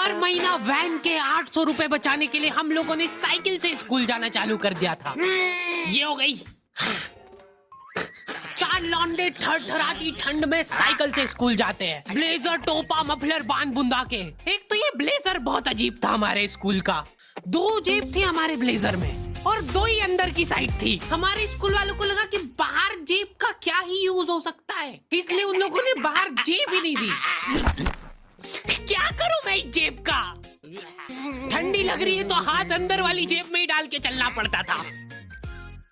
हर महीना वैन के 800 रुपए बचाने के लिए हम लोगों ने साइकिल से स्कूल जाना चालू कर दिया था। ये हो गई। चार लौंडे थरथराती ठंड में साइकिल से स्कूल जाते हैं, ब्लेजर, टोपा, मफलर बांध बुंदा के। एक तो ये ब्लेजर बहुत अजीब था हमारे स्कूल का। 2 जेब थी हमारे ब्लेजर में और 2 ही अंदर की साइड थी। हमारे स्कूल वालों को लगा कि बाहर जेब का क्या ही यूज हो सकता है, इसलिए उन लोगों ने बाहर जेब ही नहीं दी। क्या करूं मैं इस जेब का? ठंडी लग रही है तो हाथ अंदर वाली जेब में ही डाल के चलना पड़ता था।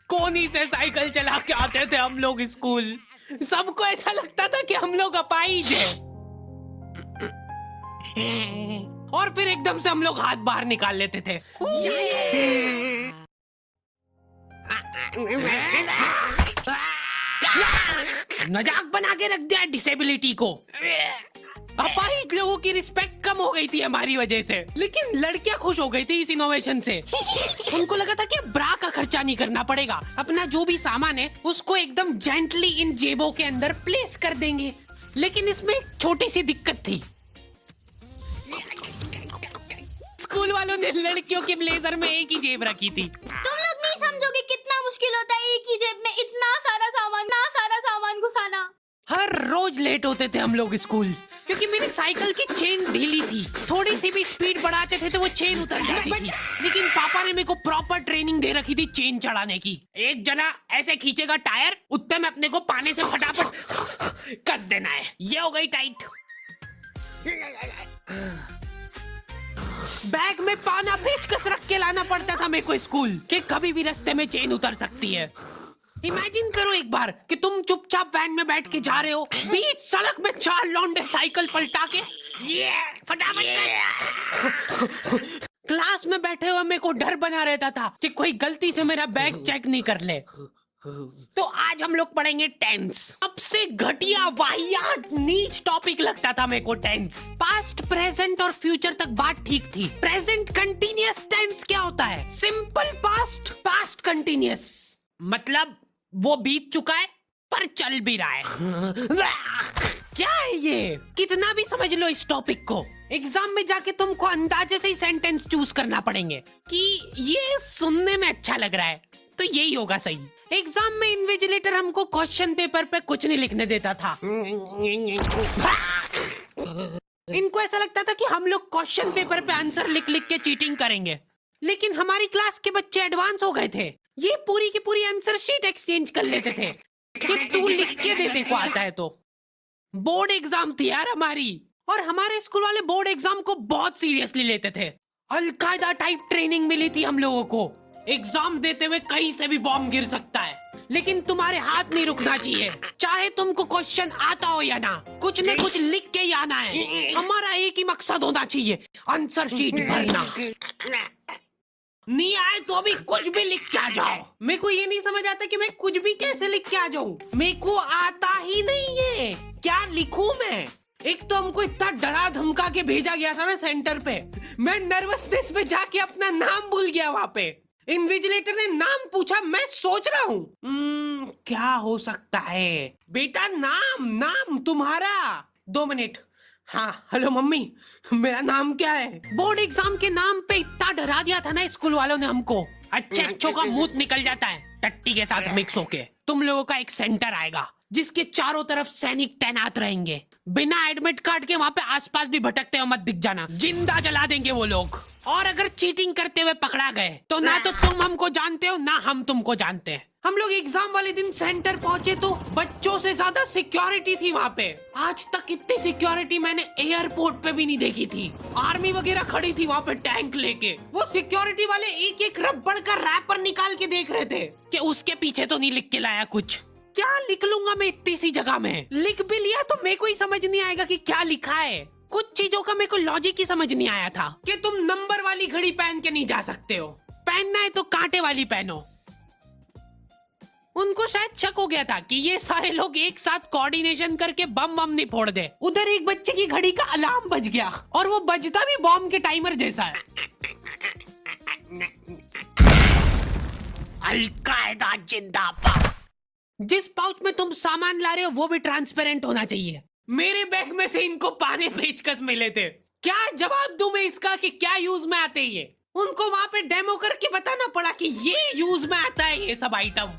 कोनी से साइकिल चला के आते थे हम लोग स्कूल। सबको ऐसा लगता था कि हम लोग अपाहिज हैं। और फिर एकदम से हम लोग हाथ बाहर निकाल लेते थे। मजाक बना के रख दिया डिसेबिलिटी को। अपाहिज लोगों की रिस्पेक्ट कम हो गई थी हमारी वजह से, लेकिन लड़कियां खुश हो गई थी इस इनोवेशन से। उनको लगा था कि ब्रा का खर्चा नहीं करना पड़ेगा, अपना जो भी सामान है उसको एकदम जेंटली इन जेबों के अंदर प्लेस कर देंगे। लेकिन इसमें एक छोटी सी दिक्कत थी। स्कूल वालों ने लड़कियों के ब्लेजर में एक ही जेब रखी थी। तुम लोग नहीं समझोगे कितना मुश्किल होता है एक ही जेब में इतना सारा सामान घुसाना। हर रोज लेट होते थे हम लोग स्कूल, क्योंकि मेरी साइकिल की चेन ढीली थी। थोड़ी सी भी स्पीड बढ़ाते थे तो वो चेन उतर जाती थी। लेकिन पापा ने मेरे को प्रॉपर ट्रेनिंग दे रखी थी चेन चढ़ाने की। एक जना ऐसे खींचेगा टायर, उतने में अपने को पानी से फटाफट कस देना है। ये हो गई टाइट। बैग में पाना पेचकस रख के लाना पड़ता था मेरे को स्कूल, कि कभी भी रास्ते में चेन उतर सकती है। इमेजिन करो एक बार कि तुम चुपचाप वैन में बैठ के जा रहे हो, बीच सड़क में 4 लौंडे साइकिल पलटा के फटाफट क्लास में बैठे हुए मेरे को डर बना रहता था कि कोई गलती से मेरा बैग चेक नहीं कर ले। तो आज हम लोग पढ़ेंगे टेंस। सबसे घटिया, वाहियात, नीच टॉपिक लगता था मेरे को टेंस। पास्ट, प्रेजेंट और फ्यूचर तक बात ठीक थी। प्रेजेंट कंटीन्यूअस टेंस क्या होता है? सिंपल पास्ट, पास्ट कंटीन्यूअस, मतलब वो बीत चुका है पर चल भी रहा है। क्या है ये? कितना भी समझ लो इस टॉपिक को, एग्जाम में जाके तुमको अंदाजे से ही सेंटेंस चूज करना पड़ेंगे कि ये सुनने में अच्छा लग रहा है तो यही होगा सही। एग्जाम में इन्विजिलेटर हमको क्वेश्चन पेपर पे कुछ नहीं लिखने देता था। इनको ऐसा लगता था कि हम लोग क्वेश्चन पेपर पे आंसर लिख लिख के चीटिंग करेंगे। लेकिन हमारी क्लास के बच्चे एडवांस हो गए थे। ये पूरी की पूरी आंसर शीट एक्सचेंज कर लेते थे कि तू लिख के दे, देखो आता है तो। बोर्ड एग्जाम थी यार हमारी, और हमारे स्कूल वाले बोर्ड एग्जाम को बहुत सीरियसली लेते थे। अलकायदा टाइप ट्रेनिंग मिली थी हम लोगों को। एग्जाम देते हुए कहीं से भी बॉम्ब गिर सकता है, लेकिन तुम्हारे हाथ नहीं रुकना चाहिए। चाहे तुमको क्वेश्चन आता हो या ना, कुछ न कुछ लिख के ही आना है। हमारा एक ही मकसद होना चाहिए, आंसर शीट भरना। नहीं आए तो भी कुछ भी लिख के आ जाओ। मेरे को ये नहीं समझ आता कि मैं कुछ भी कैसे लिख के आ जाऊं। मेरे को आता ही नहीं है, क्या लिखूं मैं? एक तो हमको इतना डरा धमका के भेजा गया था ना सेंटर पे, मैं नर्वसनेस में जाके अपना नाम भूल गया। वहां पे इन्विजिलेटर ने नाम पूछा, मैं सोच रहा हूँ क्या हो सकता है। बेटा नाम तुम्हारा। 2 मिनट। हाँ हेलो मम्मी, मेरा नाम क्या है? बोर्ड एग्जाम के नाम पे इतना डरा दिया था ना स्कूल वालों ने हमको। अच्छों का मुंह निकल जाता है टट्टी के साथ मिक्स होके। तुम लोगों का एक सेंटर आएगा जिसके चारों तरफ सैनिक तैनात रहेंगे। बिना एडमिट कार्ड के वहाँ पे आसपास भी भटकते हो मत दिख जाना, जिंदा जला देंगे वो लोग। और अगर चीटिंग करते हुए पकड़ा गए तो ना तो तुम हमको जानते हो ना हम तुमको जानते हैं। हम लोग एग्जाम वाले दिन सेंटर पहुंचे तो बच्चों से ज्यादा सिक्योरिटी थी वहाँ पे। आज तक इतनी सिक्योरिटी मैंने एयरपोर्ट पे भी नहीं देखी थी। आर्मी वगैरह खड़ी थी वहाँ पे टैंक लेके। वो सिक्योरिटी वाले एक एक रबड़ का रैपर निकाल के देख रहे थे कि उसके पीछे तो नहीं लिख के लाया कुछ। क्या लिख लूंगा मैं इतनी सी जगह में? लिख भी लिया तो मेरे को ही समझ नहीं आएगा कि क्या लिखा है। कुछ चीजों का मेरे को लॉजिक ही समझ नहीं आया था कि तुम नंबर वाली घड़ी पहन के नहीं जा सकते हो, पहनना है तो कांटे वाली पहनो। उनको शायद शक हो गया था कि ये सारे लोग एक साथ कोऑर्डिनेशन करके बम नहीं फोड़ दे। उधर एक बच्चे की घड़ी का अलार्म बज गया और वो बजता भी बॉम्ब के टाइमर जैसा है। अलकायदा जिंदाबाद। जिस पाउच में तुम सामान ला रहे हो वो भी ट्रांसपेरेंट होना चाहिए। मेरे बैग में से इनको पाने पेचकस मिले थे क्या जवाब दूं मैं इसका कि क्या यूज में आते ये? उनको वहाँ पे डेमो करके बताना पड़ा कि ये यूज में आता है ये सब आइटम।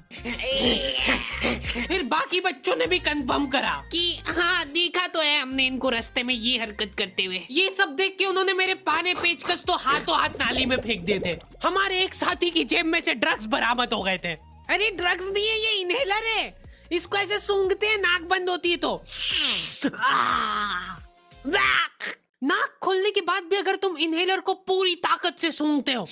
फिर बाकी बच्चों ने भी कंफर्म करा कि हाँ देखा तो है हमने इनको रास्ते में ये हरकत करते हुए। ये सब देख के उन्होंने मेरे पाने पेचकस तो हाथों हाथ नाली में फेंक दिए थे। हमारे एक साथी की जेब में से ड्रग्स बरामद हो गए थे। अरे ड्रग्स नहीं है, ये इनहेलर है। इसको ऐसे सूंघते हैं, नाक बंद होती है तो नाक खोलने के बाद भी अगर तुम इनहेलर को पूरी ताकत से सूंघते हो,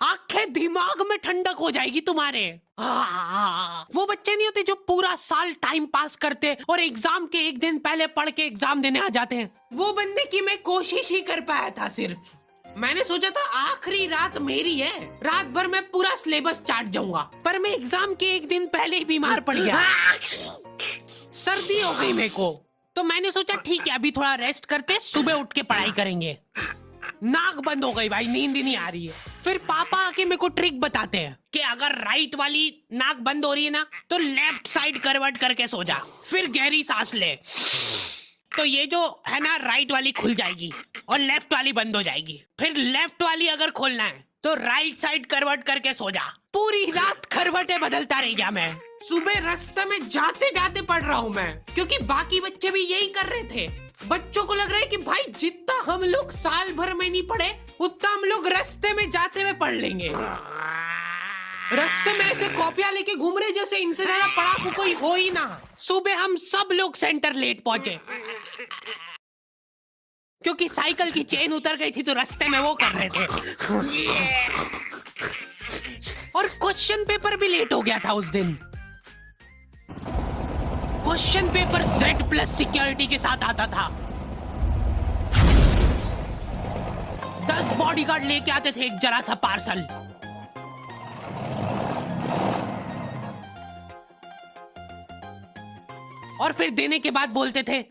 आंखें दिमाग में ठंडक हो जाएगी तुम्हारे। वो बच्चे नहीं होते जो पूरा साल टाइम पास करते और एग्जाम के एक दिन पहले पढ़ के एग्जाम देने आ जाते हैं। वो बनने की मैं कोशिश ही कर पाया था सिर्फ। मैंने सोचा था आखिरी रात मेरी है, रात भर मैं पूरा सिलेबस चाट जाऊंगा, पर मैं एग्जाम के एक दिन पहले ही बीमार पड़ गया। सर्दी हो गई मेरे को, तो मैंने सोचा ठीक है अभी थोड़ा रेस्ट करते, सुबह उठ के पढ़ाई करेंगे। नाक बंद हो गई भाई, नींद ही नहीं आ रही है। फिर पापा आके मेरे को ट्रिक बताते हैं कि अगर राइट वाली नाक बंद हो रही है ना तो लेफ्ट साइड करवट करके सो जा, फिर गहरी सांस ले, तो ये जो है ना राइट वाली खुल जाएगी और लेफ्ट वाली बंद हो जाएगी। फिर लेफ्ट वाली अगर खोलना है तो राइट साइड करवट करके सो जा। पूरी रात करवटें बदलता रह गया मैं। सुबह रास्ते में जाते जाते पढ़ रहा हूँ मैं, क्योंकि बाकी बच्चे भी यही कर रहे थे। बच्चों को लग रहा है कि भाई जितना हम लोग साल भर में नहीं पढ़े उतना हम लोग रास्ते में जाते हुए पढ़ लेंगे। रास्ते में ऐसे कॉपियां लेके घूम रहे जैसे इनसे ज्यादा पढ़ाकू कोई हो ही ना। सुबह हम सब लोग सेंटर लेट पहुंचे क्योंकि साइकिल की चेन उतर गई थी तो रास्ते में वो कर रहे थे। और क्वेश्चन पेपर भी लेट हो गया था उस दिन। क्वेश्चन पेपर Z+ सिक्योरिटी के साथ आता था। 10 बॉडीगार्ड लेके आते थे एक जरा सा पार्सल। और फिर देने के बाद बोलते थे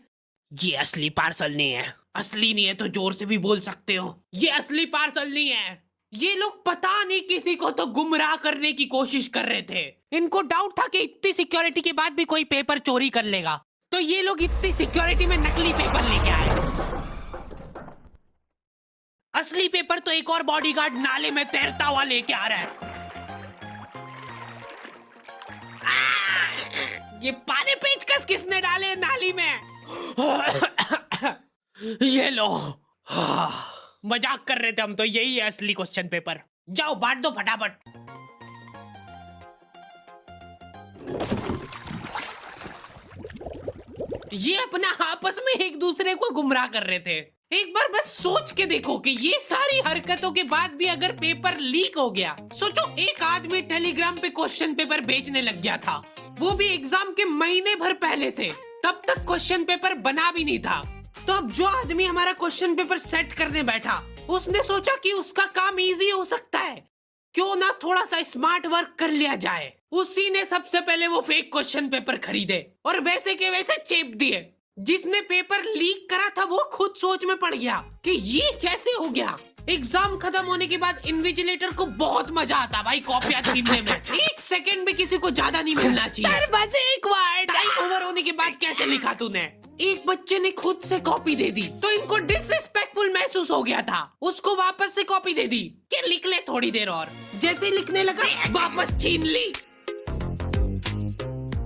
ये असली पार्सल नहीं है। असली नहीं है तो जोर से भी बोल सकते हो, ये असली पार्सल नहीं है। ये लोग पता नहीं किसी को तो गुमराह करने की कोशिश कर रहे थे। इनको डाउट था कि इतनी सिक्योरिटी के बाद भी कोई पेपर चोरी कर लेगा, तो ये लोग इतनी सिक्योरिटी में नकली पेपर लेके आए। असली पेपर तो एक और बॉडीगार्ड नाले में तैरता हुआ लेके आ रहा है। ये पाने पेचकस किसने डाले नाली में? ये लो। मजाक कर रहे थे हम तो, यही है असली क्वेश्चन पेपर। जाओ बांट दो फटाफट। ये अपना आपस में एक दूसरे को गुमराह कर रहे थे। एक बार बस सोच के देखो कि ये सारी हरकतों के बाद भी अगर पेपर लीक हो गया, सोचो एक आदमी टेलीग्राम पे क्वेश्चन पेपर बेचने लग गया था, वो भी एग्जाम के महीने भर पहले से। तब तक क्वेश्चन पेपर बना भी नहीं था। तो अब जो आदमी हमारा क्वेश्चन पेपर सेट करने बैठा, उसने सोचा कि उसका काम इजी हो सकता है, क्यों ना थोड़ा सा स्मार्ट वर्क कर लिया जाए। उसी ने सबसे पहले वो फेक क्वेश्चन पेपर खरीदे और वैसे के वैसे चेप दिए। जिसने पेपर लीक करा था वो खुद सोच में पड़ गया कि ये कैसे हो गया। एग्जाम खत्म होने के बाद इन्विजिलेटर को बहुत मजा आता भाई कॉपियां छीनने में। एक सेकंड भी किसी को ज्यादा नहीं मिलना चाहिए। बस एक बार टाइम ओवर होने के बाद कैसे लिखा तूने? एक बच्चे ने खुद से कॉपी दे दी तो इनको डिसरिस्पेक्टफुल महसूस हो गया था। उसको वापस से कॉपी दे दी कि लिख ले थोड़ी देर और। जैसे लिखने लगा वापस छीन ली।